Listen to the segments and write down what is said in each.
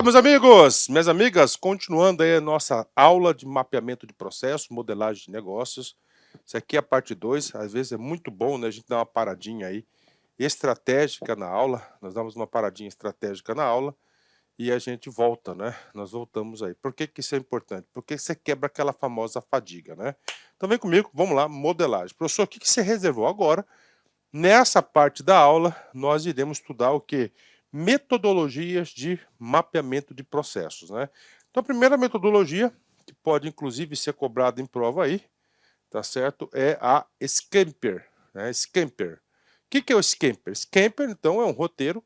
Meus amigos, minhas amigas, continuando aí a nossa aula de mapeamento de processos, modelagem de negócios. Isso aqui é a parte 2. Às vezes é muito bom, né, a gente dar uma paradinha aí estratégica na aula. Nós damos uma paradinha estratégica na aula e a gente volta, né? Nós voltamos aí. Por que que isso é importante? Porque você quebra aquela famosa fadiga, né? Então vem comigo, vamos lá, modelagem. Professor, o que que você reservou agora? Nessa parte da aula, nós iremos estudar o quê? Metodologias de mapeamento de processos, né? Então, a primeira metodologia, que pode inclusive ser cobrada em prova aí, tá certo? É a Scamper, né? Scamper. O que é o Scamper? Scamper, então, é um roteiro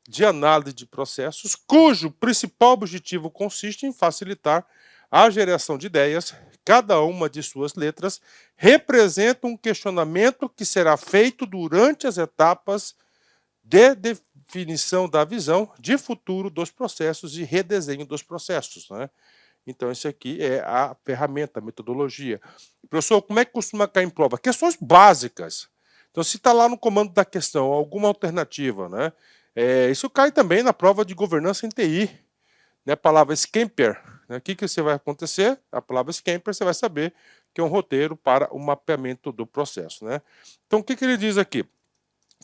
de análise de processos cujo principal objetivo consiste em facilitar a geração de ideias. Cada uma de suas letras representa um questionamento que será feito durante as etapas de definição da visão de futuro dos processos e redesenho dos processos, né? Então, isso aqui é a ferramenta, a metodologia. Professor, como é que costuma cair em prova? Questões básicas. Então, se está lá no comando da questão alguma alternativa, né? Isso cai também na prova de governança em TI. Né? A palavra Scamper. Né? O que, que você vai acontecer? A palavra Scamper, você vai saber que é um roteiro para o mapeamento do processo, né? Então, o que, que ele diz aqui?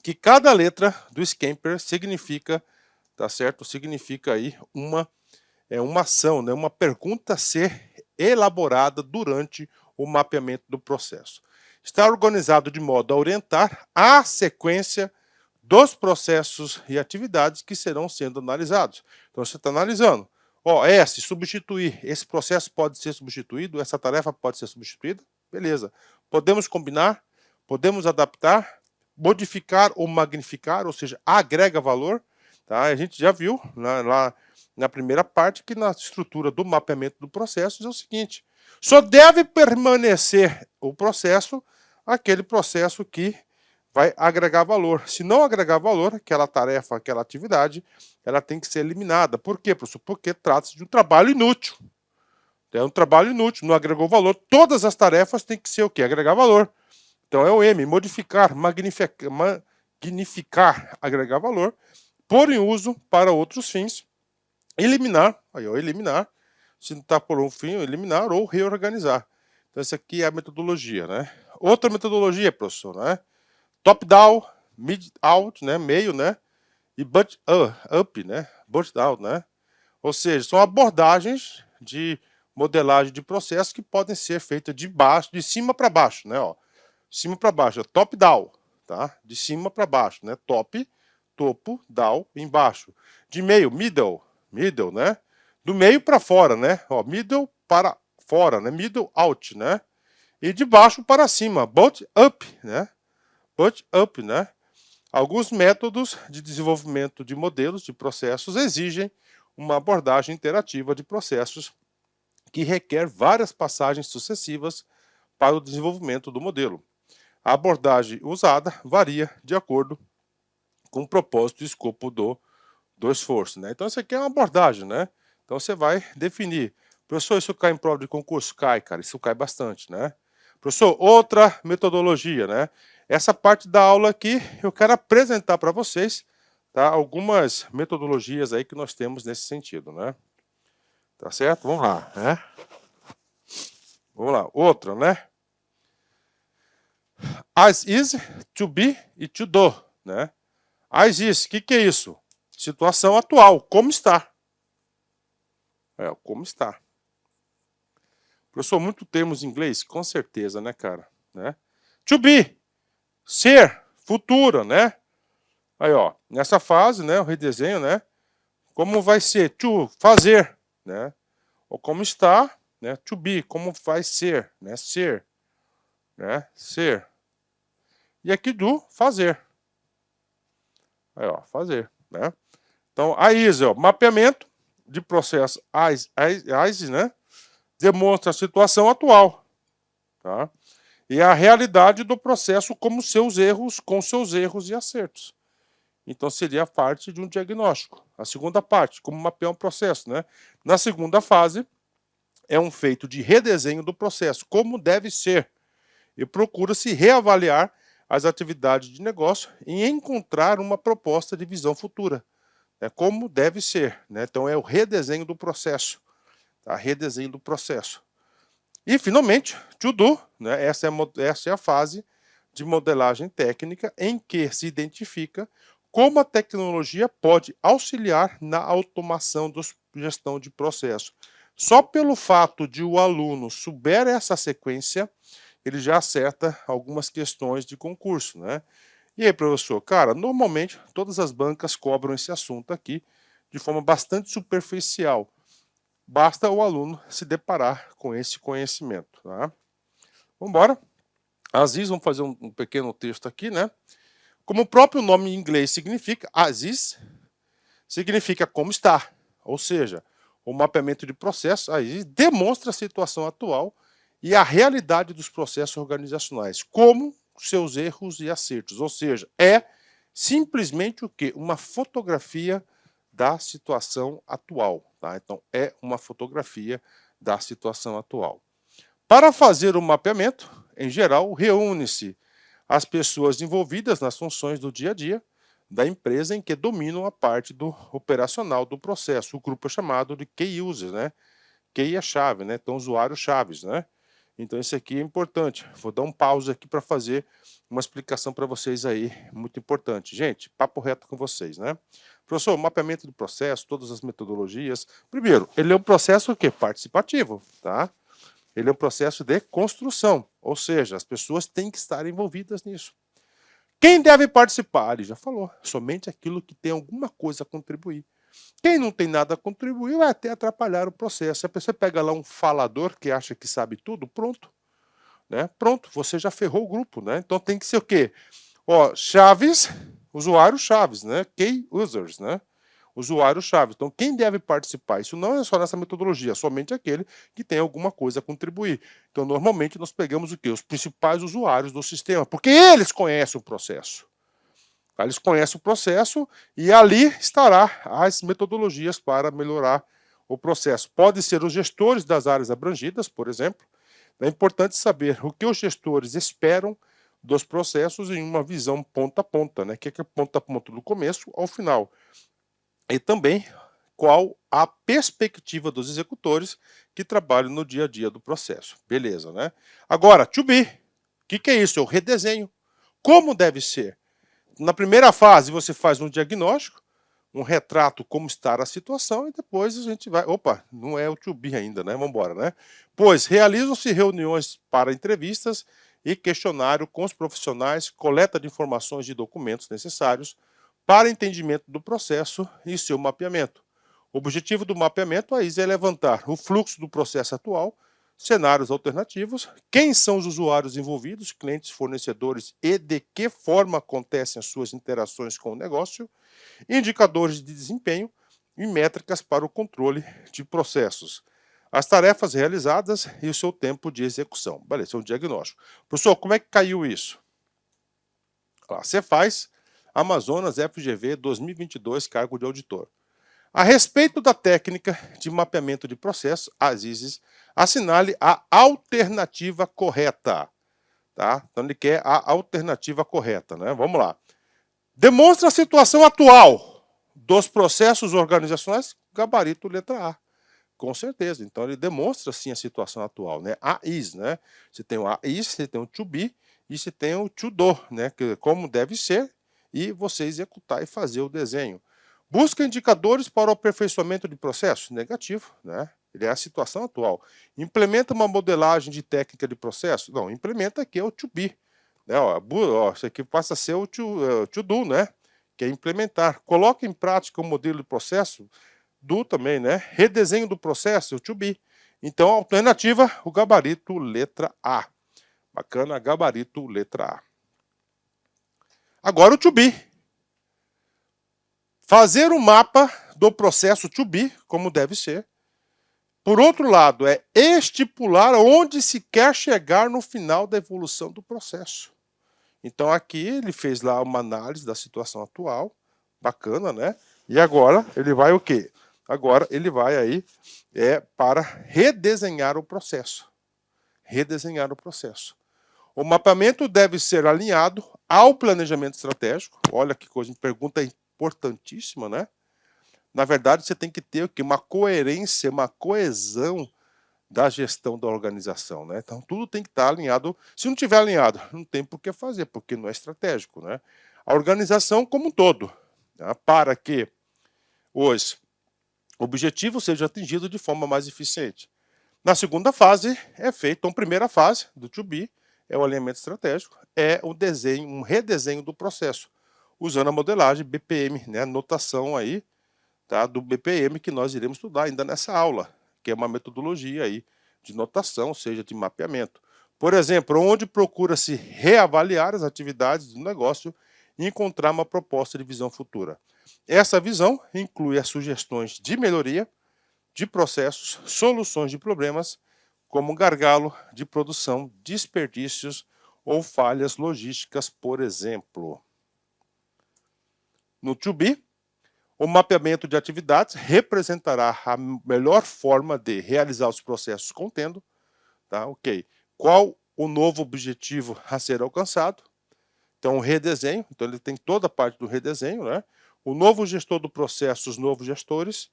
Que cada letra do Scamper significa, tá certo? Significa aí uma ação, né? Uma pergunta a ser elaborada durante o mapeamento do processo. Está organizado de modo a orientar a sequência dos processos e atividades que serão sendo analisados. Então, você está analisando. S, substituir. Esse processo pode ser substituído, essa tarefa pode ser substituída. Beleza. Podemos combinar, podemos adaptar, modificar ou magnificar, ou seja, agrega valor. Tá? A gente já viu lá na primeira parte que na estrutura do mapeamento do processo é o seguinte: só deve permanecer o processo, aquele processo que vai agregar valor. Se não agregar valor, aquela tarefa, aquela atividade, ela tem que ser eliminada. Por quê, professor? Porque trata-se de um trabalho inútil. É um trabalho inútil, não agregou valor. Todas as tarefas têm que ser o quê? Agregar valor. Então é o M, modificar, magnificar, agregar valor, pôr em uso para outros fins, eliminar, eliminar, se não está por um fim, eliminar ou reorganizar. Então essa aqui é a metodologia, né? Outra metodologia, professor, né? Top-down, mid-out, né? Meio, né? E butt-up, né? Butt-out, né? Ou seja, são abordagens de modelagem de processos que podem ser feitas de baixo, de cima para baixo, né? Ó, de cima para baixo, top-down, tá? De cima para baixo, né? Top, topo, down, embaixo. De meio, middle, né? Do meio para fora, né? Ó, middle para fora, né? Middle out, né? E de baixo para cima, butt up, né? Butt up, né? Alguns métodos de desenvolvimento de modelos de processos exigem uma abordagem interativa de processos que requer várias passagens sucessivas para o desenvolvimento do modelo. A abordagem usada varia de acordo com o propósito e escopo do esforço, né? Então, isso aqui é uma abordagem, né? Então, você vai definir. Professor, isso cai em prova de concurso? Cai, cara, isso cai bastante, né? Professor, outra metodologia, né? Essa parte da aula aqui, eu quero apresentar para vocês, tá? Algumas metodologias aí que nós temos nesse sentido, né? Tá certo? Vamos lá, né? Vamos lá. Outra, né? As is, to be e to do, né? As is, o que é isso? Situação atual, como está. Como está. Professor, muito termos em inglês? Com certeza, né, cara? Né? To be, ser, futura, né? Aí, ó, nessa fase, né, o redesenho, né? Como vai ser? To, fazer, né? Ou como está, né? To be, como vai ser, né? Ser, né? Ser. E aqui do, fazer. Aí, ó, fazer, né? Então, a ISE, ó, mapeamento de processo ISE, né? Demonstra a situação atual, tá? E a realidade do processo como seus erros, com seus erros e acertos. Então, seria a parte de um diagnóstico. A segunda parte, como mapear um processo, né? Na segunda fase, é um feito de redesenho do processo, como deve ser. E procura-se reavaliar as atividades de negócio e encontrar uma proposta de visão futura. como deve ser, né? Então é o redesenho do processo, tá? Redesenho do processo. E finalmente, to do, né? Essa é a fase de modelagem técnica em que se identifica como a tecnologia pode auxiliar na automação da gestão de processo. Só pelo fato de o aluno souber essa sequência, ele já acerta algumas questões de concurso, né? E aí, professor? Cara, normalmente todas as bancas cobram esse assunto aqui de forma bastante superficial. Basta o aluno se deparar com esse conhecimento, tá? Vamos embora. Aziz, vamos fazer um pequeno texto aqui, né? Como o próprio nome em inglês significa, Aziz significa como está. Ou seja, o mapeamento de processos aí demonstra a situação atual e a realidade dos processos organizacionais, como seus erros e acertos. Ou seja, é simplesmente o quê? Uma fotografia da situação atual. Tá? Então, é uma fotografia da situação atual. Para fazer o mapeamento, em geral, reúne-se as pessoas envolvidas nas funções do dia a dia da empresa em que dominam a parte do operacional do processo. O grupo é chamado de Key Users, né? Key é chave, né? Então, usuários chaves, né? Então, isso aqui é importante. Vou dar um pause aqui para fazer uma explicação para vocês aí, muito importante. Gente, papo reto com vocês, né? Professor, o mapeamento do processo, todas as metodologias. Primeiro, ele é um processo o quê? Participativo, tá? Ele é um processo de construção, ou seja, as pessoas têm que estar envolvidas nisso. Quem deve participar? Ele já falou, somente aquilo que tem alguma coisa a contribuir. Quem não tem nada a contribuir vai até atrapalhar o processo. Se a pessoa pega lá um falador que acha que sabe tudo, pronto. Né? Pronto, você já ferrou o grupo. Né? Então tem que ser o quê? Ó, chaves, usuários chaves, né? Key users, né? Usuário-chave. Então, quem deve participar? Isso não é só nessa metodologia, somente aquele que tem alguma coisa a contribuir. Então, normalmente, nós pegamos o quê? Os principais usuários do sistema, porque eles conhecem o processo. Eles conhecem o processo e ali estará as metodologias para melhorar o processo. Podem ser os gestores das áreas abrangidas, por exemplo. É importante saber o que os gestores esperam dos processos em uma visão ponta a ponta, né? Que é ponta a ponta do começo ao final. E também qual a perspectiva dos executores que trabalham no dia a dia do processo. Beleza, né? Agora, to be. O que é isso? É o redesenho. Como deve ser? Na primeira fase, você faz um diagnóstico, um retrato como está a situação, e depois a gente vai... Opa, não é o to be ainda, né? Vamos embora, né? Pois realizam-se reuniões para entrevistas e questionário com os profissionais, coleta de informações e documentos necessários para entendimento do processo e seu mapeamento. O objetivo do mapeamento aí é levantar o fluxo do processo atual, cenários alternativos, quem são os usuários envolvidos, clientes, fornecedores e de que forma acontecem as suas interações com o negócio, indicadores de desempenho e métricas para o controle de processos, as tarefas realizadas e o seu tempo de execução. Beleza, esse é um diagnóstico. Professor, como é que caiu isso? Lá, você faz Amazonas FGV 2022, cargo de auditor. A respeito da técnica de mapeamento de processo, Azizes, assinale a alternativa correta. Tá? Então ele quer a alternativa correta, né? Vamos lá. Demonstra a situação atual dos processos organizacionais, gabarito letra A. Com certeza. Então ele demonstra sim a situação atual, né? A is, né? Você tem o a is, você tem o to be e você tem o to do, né? Que como deve ser e você executar e fazer o desenho. Busca indicadores para o aperfeiçoamento de processo? Negativo, né? Ele é a situação atual. Implementa uma modelagem de técnica de processo? Não, implementa aqui é o to be. Né? Ó, isso aqui passa a ser o to do, né? Que é implementar. Coloca em prática o modelo de processo do também, né? Redesenho do processo, o to be. Então, alternativa, o gabarito letra A. Bacana, gabarito letra A. Agora o to be. Fazer um mapa do processo to be, como deve ser. Por outro lado, é estipular onde se quer chegar no final da evolução do processo. Então aqui ele fez lá uma análise da situação atual, bacana, né? E agora ele vai o quê? Agora ele vai aí para redesenhar o processo. Redesenhar o processo. O mapeamento deve ser alinhado ao planejamento estratégico. Olha que coisa, pergunta importantíssima, né? Na verdade, você tem que ter o quê? Uma coerência, uma coesão da gestão da organização, né? Então, tudo tem que estar alinhado. Se não tiver alinhado, não tem por que fazer, porque não é estratégico, né? A organização como um todo, tá? Para que os objetivos sejam atingidos de forma mais eficiente. Na segunda fase é feito, então, primeira fase do to be é o alinhamento estratégico, é o desenho, um redesenho do processo, usando a modelagem BPM, né? A notação aí, tá, do BPM que nós iremos estudar ainda nessa aula, que é uma metodologia aí de notação, ou seja, de mapeamento. Por exemplo, onde procura-se reavaliar as atividades do negócio e encontrar uma proposta de visão futura. Essa visão inclui as sugestões de melhoria de processos, soluções de problemas, como gargalo de produção, desperdícios ou falhas logísticas, por exemplo. No to be, o mapeamento de atividades representará a melhor forma de realizar os processos contendo, tá? Ok. Qual o novo objetivo a ser alcançado? Então, o redesenho, então ele tem toda a parte do redesenho, né? O novo gestor do processo, os novos gestores,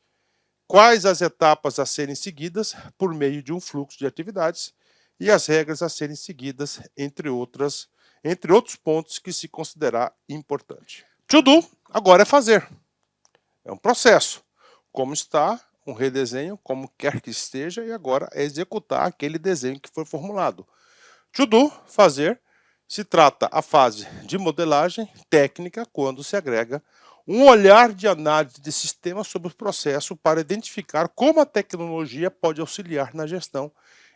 quais as etapas a serem seguidas por meio de um fluxo de atividades e as regras a serem seguidas, entre outros pontos que se considerar importante. To do, agora é fazer. É um processo. Como está um redesenho, como quer que esteja, e agora é executar aquele desenho que foi formulado. To do, fazer, se trata a fase de modelagem técnica, quando se agrega um olhar de análise de sistema sobre o processo para identificar como a tecnologia pode auxiliar na gestão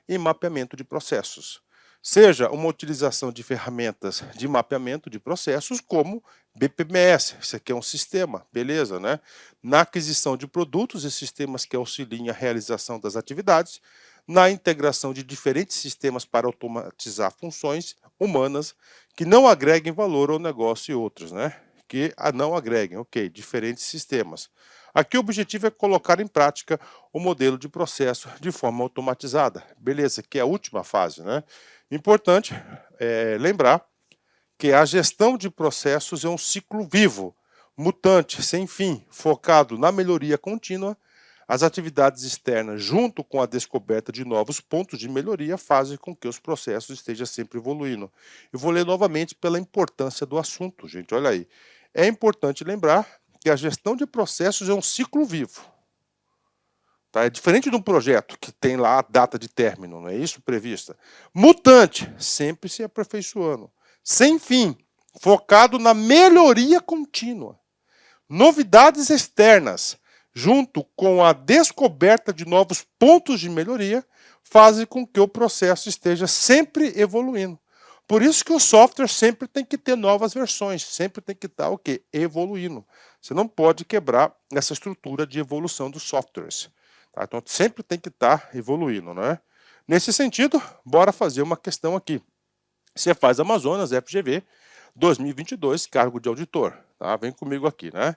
e mapeamento de processos. Seja uma utilização de ferramentas de mapeamento de processos, como BPMS, isso aqui é um sistema, beleza, né? Na aquisição de produtos e sistemas que auxiliem a realização das atividades, na integração de diferentes sistemas para automatizar funções humanas que não agreguem valor ao negócio e outros, né? Que não agreguem, ok, diferentes sistemas. Aqui o objetivo é colocar em prática o modelo de processo de forma automatizada. Beleza, que é a última fase, né? Importante lembrar que a gestão de processos é um ciclo vivo, mutante, sem fim, focado na melhoria contínua. As atividades externas, junto com a descoberta de novos pontos de melhoria, fazem com que os processos estejam sempre evoluindo. Eu vou ler novamente pela importância do assunto, gente, olha aí. É importante lembrar que a gestão de processos é um ciclo vivo. Tá? É diferente de um projeto que tem lá a data de término, não é isso prevista? Mutante, sempre se aperfeiçoando. Sem fim, focado na melhoria contínua. Novidades externas, junto com a descoberta de novos pontos de melhoria, fazem com que o processo esteja sempre evoluindo. Por isso que o software sempre tem que ter novas versões, sempre tem que estar o quê? Evoluindo. Você não pode quebrar essa estrutura de evolução dos softwares. Tá? Então sempre tem que estar evoluindo, né? Nesse sentido, bora fazer uma questão aqui. Você faz Amazonas FGV 2022, cargo de auditor. Tá? Vem comigo aqui, né?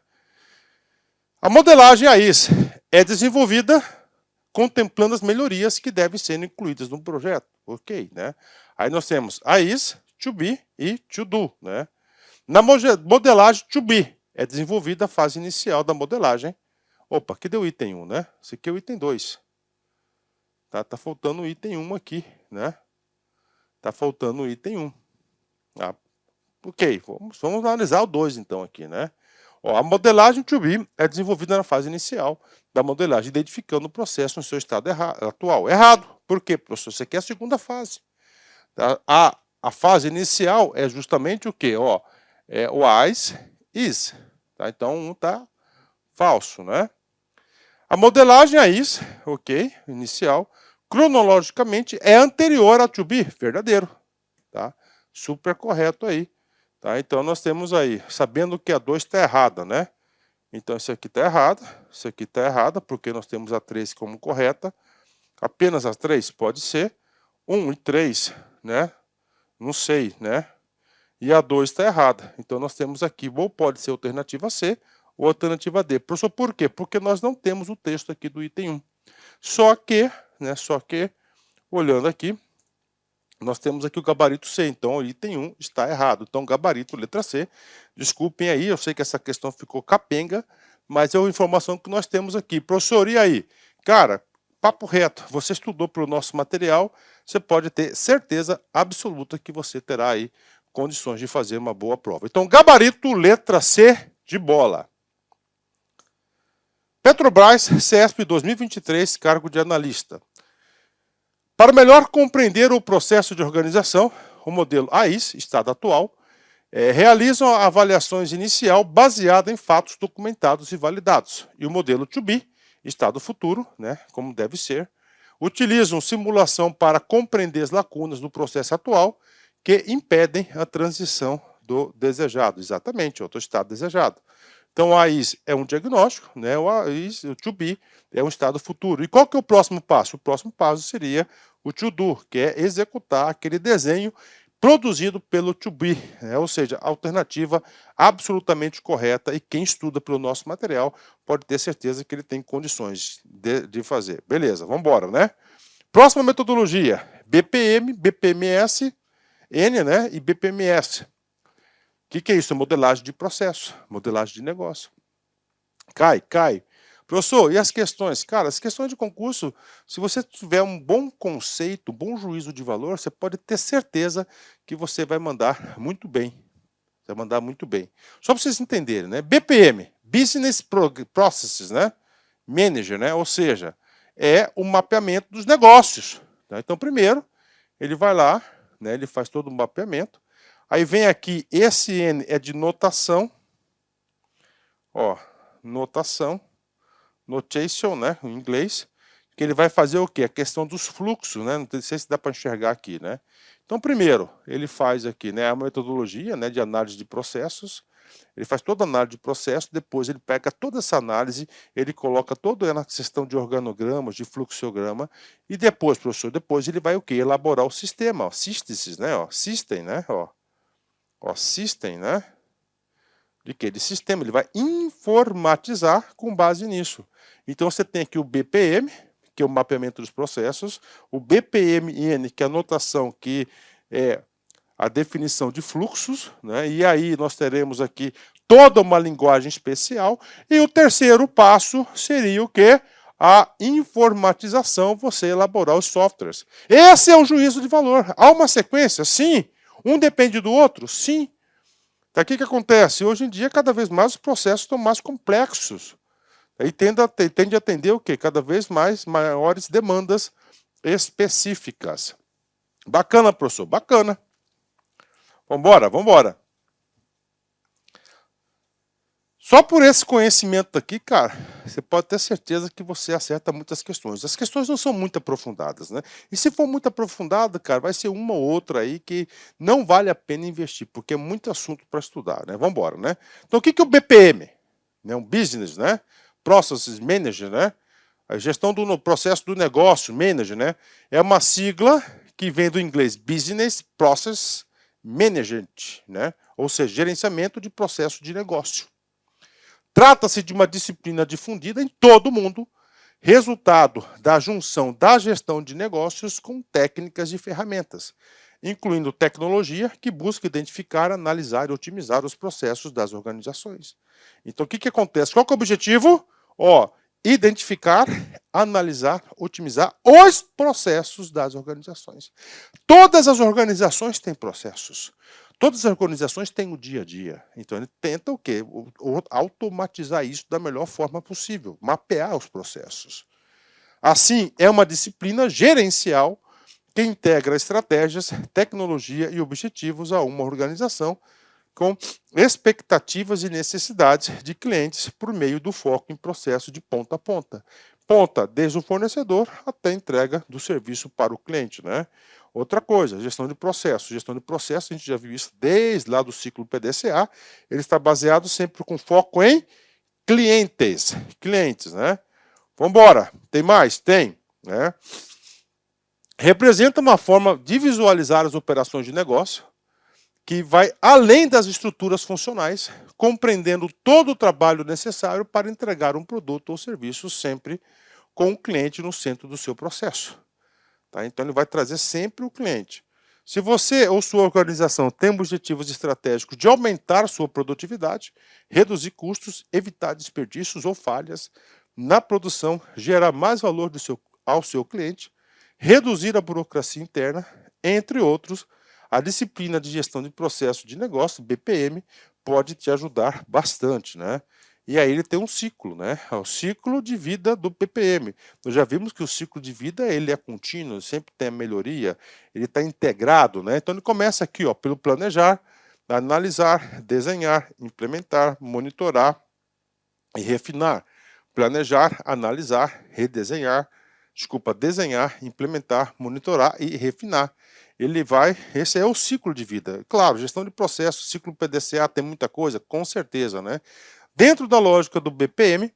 A modelagem AIS é desenvolvida contemplando as melhorias que devem ser incluídas no projeto. Ok, né? Aí nós temos AIS, to be e to do, né? Na modelagem to be é desenvolvida a fase inicial da modelagem. Opa, aqui deu o item 1, né? Esse aqui é o item 2. Tá faltando o item 1 aqui, né? Tá faltando o item 1. Ah, ok, vamos analisar o 2 então aqui, né? Ó, a modelagem to be é desenvolvida na fase inicial da modelagem, identificando o processo no seu estado atual. Errado. Por quê, professor? Isso aqui é a segunda fase. A fase inicial é justamente o quê? Ó, é o is. Tá? Então, um está falso, né? A modelagem AIS, ok, inicial, cronologicamente é anterior a to be, verdadeiro. Tá? Super correto aí. Tá? Então, nós temos aí, sabendo que a 2 está errada, né? Então, isso aqui está errado, isso aqui está errada, porque nós temos a 3 como correta. Apenas a 3 pode ser. 1 e 3, né? Não sei, né? E a 2 está errada. Então, nós temos aqui, ou pode ser alternativa C, ou alternativa D. Professor, por quê? Porque nós não temos o texto aqui do item 1. Só que, olhando aqui, nós temos aqui o gabarito C, então o item 1 está errado. Então, gabarito, letra C. Desculpem aí, eu sei que essa questão ficou capenga, mas é uma informação que nós temos aqui. Professor, e aí? Cara, papo reto, você estudou pelo nosso material, você pode ter certeza absoluta que você terá aí condições de fazer uma boa prova. Então, gabarito, letra C de bola. Petrobras, CESP 2023, cargo de analista. Para melhor compreender o processo de organização, o modelo AIS, estado atual, realizam avaliações inicial baseada em fatos documentados e validados. E o modelo to be, estado futuro, né, como deve ser, utilizam simulação para compreender as lacunas do processo atual que impedem a transição do desejado. Exatamente, outro estado desejado. Então, o AIS é um diagnóstico, né? O AIS, o to be, é um estado futuro. E qual que é o próximo passo? O próximo passo seria o to do, que é executar aquele desenho produzido pelo to be, né? Ou seja, a alternativa absolutamente correta, e quem estuda pelo nosso material pode ter certeza que ele tem condições de fazer. Beleza, vamos embora, né? Próxima metodologia, BPM, BPMS, N, né? E BPMS. O que é isso? Modelagem de processo, modelagem de negócio. Cai. Professor, e as questões? Cara, as questões de concurso, se você tiver um bom conceito, um bom juízo de valor, você pode ter certeza que você vai mandar muito bem. Vai mandar muito bem. Só para vocês entenderem, né? BPM, Business Processes, né? Manager, né? Ou seja, é o mapeamento dos negócios. Tá? Então, primeiro, ele vai lá, né? Ele faz todo o mapeamento. Aí vem aqui, esse N é de notação. Ó, notação. Notation, né, em inglês. Que ele vai fazer o quê? A questão dos fluxos, né? Não sei se dá para enxergar aqui, né? Então, primeiro, ele faz aqui, né, a metodologia, né, de análise de processos. Ele faz toda a análise de processo, depois ele pega toda essa análise, ele coloca toda a questão de organogramas, de fluxograma, e depois, professor, depois ele vai o quê? Elaborar o sistema, ó, síntese, né, ó, system, né, ó, system, né, de quê? De sistema, ele vai informatizar com base nisso. Então você tem aqui o BPM, que é o mapeamento dos processos, o BPMN, que é a notação que é a definição de fluxos, né? E aí nós teremos aqui toda uma linguagem especial, e o terceiro passo seria o quê? A informatização, você elaborar os softwares. Esse é o juízo de valor. Há uma sequência? Sim. Um depende do outro? Sim. Então, o que acontece? Hoje em dia, cada vez mais os processos estão mais complexos. E tende a atender o quê? Cada vez maiores demandas específicas. Bacana, professor, bacana. Vambora. Só por esse conhecimento aqui, cara, você pode ter certeza que você acerta muitas questões. As questões não são muito aprofundadas, né? E se for muito aprofundada, cara, vai ser uma ou outra aí que não vale a pena investir, porque é muito assunto para estudar, né? Vambora, né? Então, o que é o BPM? É um Business, né? Processes Manager, né? A gestão do processo do negócio, Manager, né? É uma sigla que vem do inglês Business Process Management, né? Ou seja, gerenciamento de processo de negócio. Trata-se de uma disciplina difundida em todo o mundo, resultado da junção da gestão de negócios com técnicas e ferramentas, incluindo tecnologia que busca identificar, analisar e otimizar os processos das organizações. Então, o que acontece? Qual que é o objetivo? Identificar, analisar, otimizar os processos das organizações. Todas as organizações têm processos. Todas as organizações têm o dia a dia. Então, ele tenta o quê? Automatizar isso da melhor forma possível, mapear os processos. Assim, é uma disciplina gerencial que integra estratégias, tecnologia e objetivos a uma organização com expectativas e necessidades de clientes por meio do foco em processo de ponta a ponta. Ponta, desde o fornecedor até a entrega do serviço para o cliente, né? Outra coisa, gestão de processo. Gestão de processo, a gente já viu isso desde lá do ciclo PDCA, ele está baseado sempre com foco em clientes, né? Vamos embora. Tem mais? Tem, né? Representa uma forma de visualizar as operações de negócio, que vai além das estruturas funcionais, compreendendo todo o trabalho necessário para entregar um produto ou serviço sempre com o cliente no centro do seu processo. Tá? Então, ele vai trazer sempre o cliente. Se você ou sua organização tem objetivos estratégicos de aumentar sua produtividade, reduzir custos, evitar desperdícios ou falhas na produção, gerar mais valor ao seu cliente, reduzir a burocracia interna, entre outros, a disciplina de gestão de processo de negócio, BPM, pode te ajudar bastante, né? E aí ele tem um ciclo, né? É o ciclo de vida do BPM. Nós já vimos que o ciclo de vida ele é contínuo, sempre tem a melhoria, ele está integrado, né? Então ele começa aqui, ó, pelo planejar, analisar, desenhar, implementar, monitorar e refinar. Planejar, analisar, desenhar, implementar, monitorar e refinar. Esse é o ciclo de vida. Claro, gestão de processo, ciclo PDCA tem muita coisa, com certeza, né? Dentro da lógica do BPM,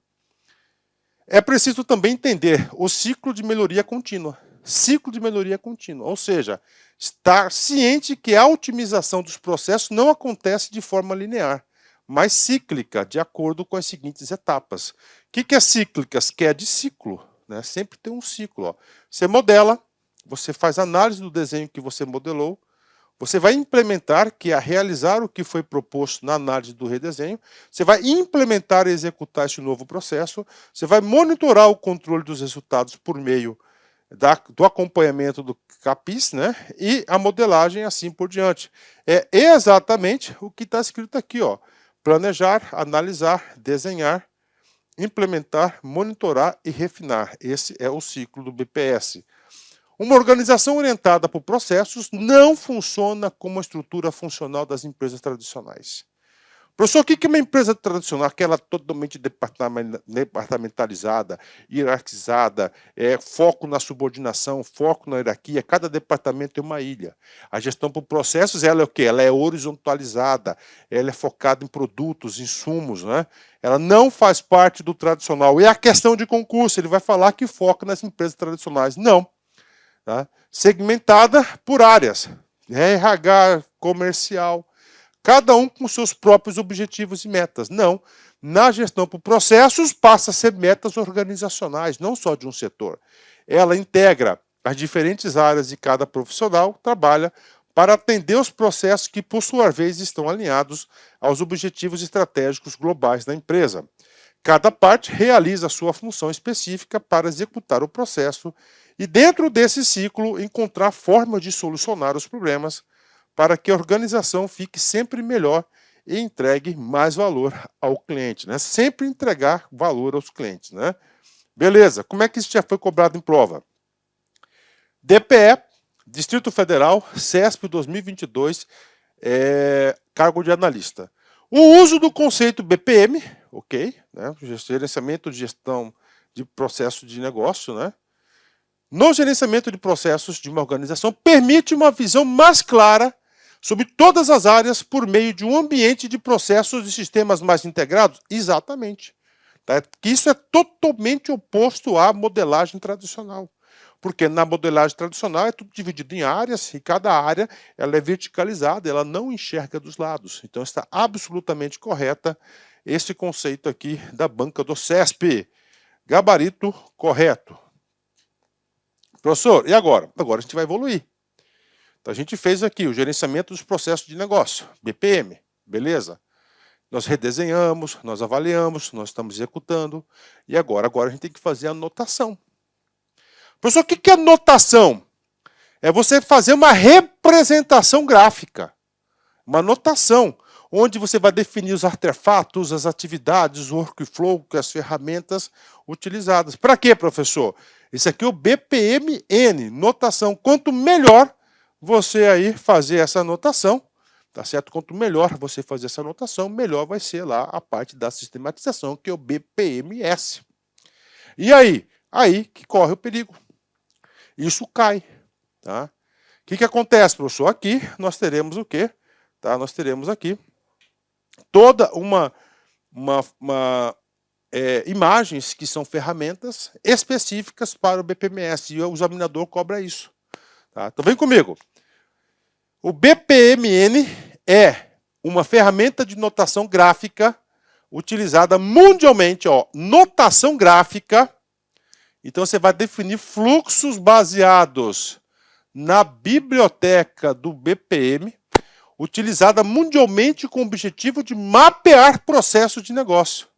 é preciso também entender o ciclo de melhoria contínua. Ciclo de melhoria contínua, ou seja, estar ciente que a otimização dos processos não acontece de forma linear, mas cíclica, de acordo com as seguintes etapas. O que é cíclica? Que é de ciclo, né? Sempre tem um ciclo. Ó. Você modela, você faz análise do desenho que você modelou, você vai implementar, que é realizar o que foi proposto na análise do redesenho, você vai implementar e executar esse novo processo, você vai monitorar o controle dos resultados por meio do acompanhamento do CAPIS, né? E a modelagem assim por diante. É exatamente o que está escrito aqui, ó. Planejar, analisar, desenhar, implementar, monitorar e refinar. Esse é o ciclo do BPS. Uma organização orientada por processos não funciona como a estrutura funcional das empresas tradicionais. Professor, o que é uma empresa tradicional? Aquela totalmente departamentalizada, hierarquizada, foco na subordinação, foco na hierarquia, cada departamento é uma ilha. A gestão por processos, ela é o quê? Ela é horizontalizada, ela é focada em produtos, insumos, né? Ela não faz parte do tradicional. E a questão de concurso, ele vai falar que foca nas empresas tradicionais. Não. Tá? Segmentada por áreas, RH, comercial, cada um com seus próprios objetivos e metas. Não, na gestão por processos passa a ser metas organizacionais, não só de um setor. Ela integra as diferentes áreas de cada profissional, trabalha para atender os processos que, por sua vez, estão alinhados aos objetivos estratégicos globais da empresa. Cada parte realiza a sua função específica para executar o processo e, dentro desse ciclo, encontrar formas de solucionar os problemas para que a organização fique sempre melhor e entregue mais valor ao cliente, né? Sempre entregar valor aos clientes, né? Beleza, como é que isso já foi cobrado em prova? DPE, Distrito Federal, CESP 2022, cargo de analista. O uso do conceito BPM, ok, né? Gerenciamento de gestão de processo de negócio, né? No gerenciamento de processos de uma organização, permite uma visão mais clara sobre todas as áreas por meio de um ambiente de processos e sistemas mais integrados? Exatamente. Tá? Que isso é totalmente oposto à modelagem tradicional. Porque na modelagem tradicional é tudo dividido em áreas e cada área ela é verticalizada, ela não enxerga dos lados. Então está absolutamente correta esse conceito aqui da banca do CESP. Gabarito correto. Professor, e agora? Agora a gente vai evoluir. Então a gente fez aqui o gerenciamento dos processos de negócio, BPM, beleza? Nós redesenhamos, nós avaliamos, nós estamos executando. E agora a gente tem que fazer a anotação. Professor, o que é anotação? É você fazer uma representação gráfica. Uma anotação, onde você vai definir os artefatos, as atividades, o workflow, as ferramentas utilizadas. Para quê, professor? Isso aqui é o BPMN, notação. Quanto melhor você aí fazer essa anotação, tá certo? Quanto melhor você fazer essa anotação, melhor vai ser lá a parte da sistematização, que é o BPMS. E aí? Aí que corre o perigo. Isso cai, tá? O que acontece, professor? Aqui nós teremos o quê? Tá? Nós teremos aqui toda imagens que são ferramentas específicas para o BPMS e o examinador cobra isso. Tá? Então vem comigo. O BPMN é uma ferramenta de notação gráfica utilizada mundialmente, ó, notação gráfica. Então você vai definir fluxos baseados na biblioteca do BPM, utilizada mundialmente com o objetivo de mapear processos de negócio.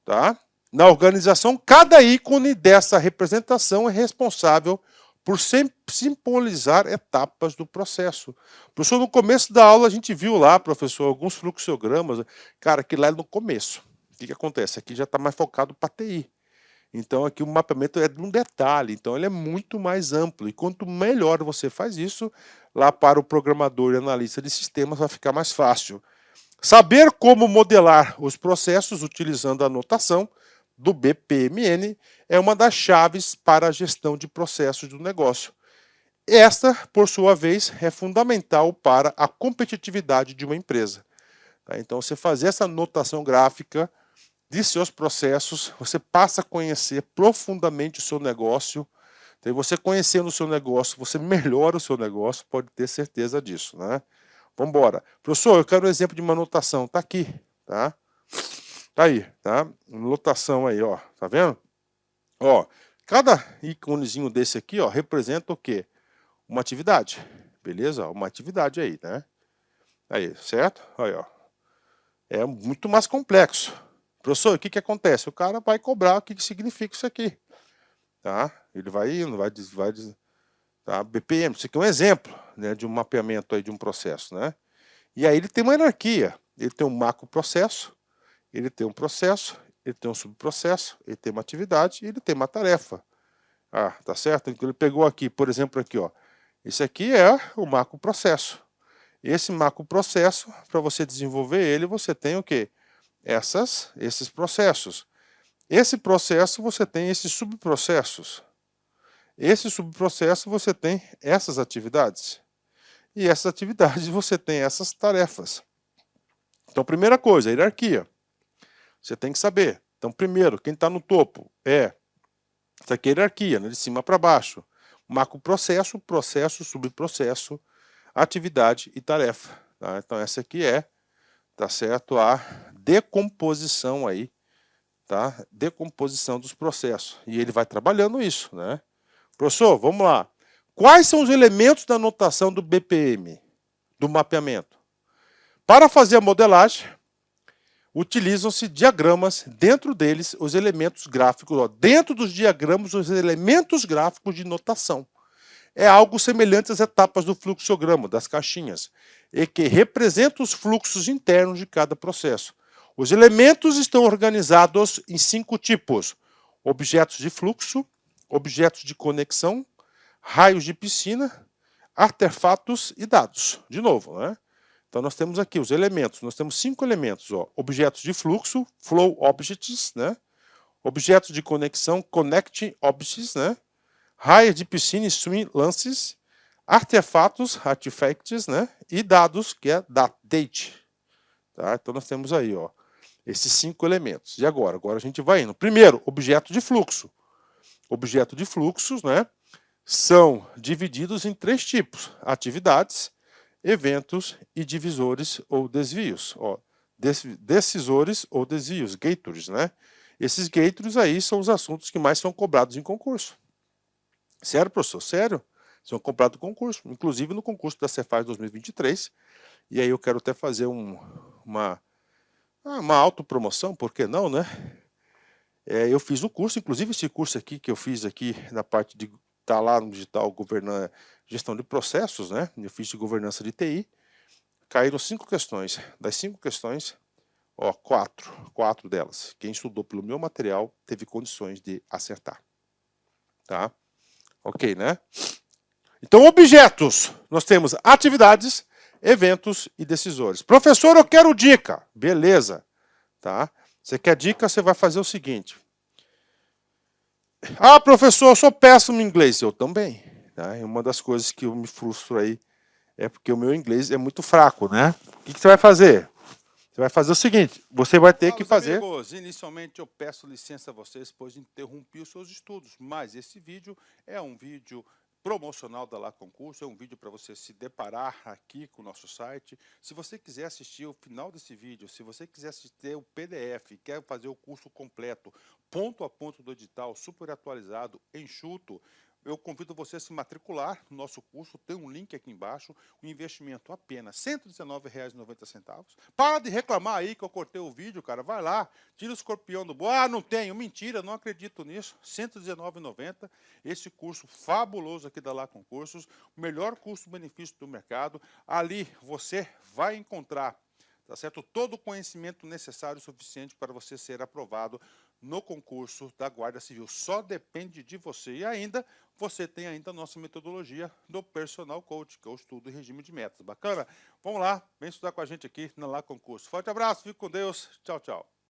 Tá? Na organização, cada ícone dessa representação é responsável por simbolizar etapas do processo. Professor, no começo da aula a gente viu lá, professor, alguns fluxogramas. Cara, aquilo lá é no começo. O que acontece? Aqui já está mais focado para TI. Então aqui o mapeamento é de um detalhe, então ele é muito mais amplo. E quanto melhor você faz isso, lá para o programador e analista de sistemas vai ficar mais fácil. Saber como modelar os processos utilizando a notação do BPMN é uma das chaves para a gestão de processos do negócio. Esta, por sua vez, é fundamental para a competitividade de uma empresa. Então, você fazer essa notação gráfica de seus processos, você passa a conhecer profundamente o seu negócio. Então, você conhecendo o seu negócio, você melhora o seu negócio, pode ter certeza disso, né? Vamos embora. Professor, eu quero um exemplo de uma notação. Está aqui, tá? Tá aí, tá? Notação aí, ó. Tá vendo? Ó, cada íconezinho desse aqui, ó, representa o quê? Uma atividade. Beleza? Uma atividade aí, né? Aí, certo? Aí, ó. É muito mais complexo. Professor, o que acontece? O cara vai cobrar o que significa isso aqui. Tá? Ele vai indo, tá? BPM, isso aqui é um exemplo, né, de um mapeamento aí de um processo, né? E aí ele tem uma hierarquia. Ele tem um macro processo, ele tem um processo, ele tem um subprocesso, ele tem uma atividade e ele tem uma tarefa. Ah, tá certo? Então ele pegou aqui, por exemplo, aqui, ó. Esse aqui é o macro processo. Esse macro processo, para você desenvolver ele, você tem o quê? Esses processos. Esse processo você tem esses subprocessos. Esse subprocesso você tem essas atividades. E essas atividades você tem essas tarefas. Então, primeira coisa, hierarquia. Você tem que saber. Então, primeiro, quem está no topo é essa aqui é a hierarquia, né, de cima para baixo. Macroprocesso, processo, subprocesso, atividade e tarefa. Tá? Então, essa aqui é, tá certo, a decomposição aí, tá? Decomposição dos processos. E ele vai trabalhando isso, né? Professor, vamos lá. Quais são os elementos da notação do BPM, do mapeamento? Para fazer a modelagem, utilizam-se diagramas, dentro deles os elementos gráficos, ó, dentro dos diagramas os elementos gráficos de notação. É algo semelhante às etapas do fluxograma, das caixinhas, e que representa os fluxos internos de cada processo. Os elementos estão organizados em 5 tipos: objetos de fluxo, objetos de conexão, raios de piscina, artefatos e dados. De novo, né? Então nós temos aqui os elementos, nós temos 5 elementos, ó, objetos de fluxo, flow objects, né? Objetos de conexão, connecting objects, né? Raios de piscina, swim lances, artefatos, artifacts, né? E dados, que é date. Tá? Então nós temos aí, ó, esses 5 elementos. E agora? Agora a gente vai indo. Primeiro, objeto de fluxo. Objeto de fluxos, né? São divididos em 3 tipos: atividades, eventos e divisores ou desvios. Ó, decisores ou desvios, gators, né? Esses gators aí são os assuntos que mais são cobrados em concurso. Sério, professor? Sério? São cobrados em concurso, inclusive no concurso da Cefaz 2023. E aí eu quero até fazer uma autopromoção, por que não, né? Eu fiz um curso, inclusive esse curso aqui que eu fiz aqui na parte de tá lá no digital gestão de processos, né? Eu fiz de governança de TI. Caíram 5 questões. Das 5 questões, ó, 4 delas. Quem estudou pelo meu material teve condições de acertar. Tá? Ok, né? Então, objetos. Nós temos atividades, eventos e decisores. Professor, eu quero dica. Beleza. Tá? Você quer dica, você vai fazer o seguinte. Ah, professor, eu sou péssimo em inglês. Eu também. Tá? É uma das coisas que eu me frustro aí. É porque o meu inglês é muito fraco, né? O que você vai fazer? Você vai fazer o seguinte, você vai ter que fazer... Amigos, inicialmente eu peço licença a vocês, pois interrompi os seus estudos, mas esse vídeo é um vídeo promocional da Lá Concurso, é um vídeo para você se deparar aqui com o nosso site. Se você quiser assistir o final desse vídeo, se você quiser assistir o PDF, quer fazer o curso completo, ponto a ponto do edital, super atualizado, enxuto, eu convido você a se matricular no nosso curso, tem um link aqui embaixo, o investimento apenas R$ 119,90. Para de reclamar aí que eu cortei o vídeo, cara, vai lá, tira o escorpião do bolso. Ah, não tenho, mentira, não acredito nisso, R$ 119,90, esse curso fabuloso aqui da Lá Concursos, o melhor custo-benefício do mercado, ali você vai encontrar, tá certo? Todo o conhecimento necessário e suficiente para você ser aprovado no concurso da Guarda Civil. Só depende de você. E ainda, você tem ainda a nossa metodologia do Personal Coach, que é o estudo e regime de metas. Bacana? Vamos lá, vem estudar com a gente aqui na Lá Concurso. Forte abraço, fique com Deus. Tchau, tchau.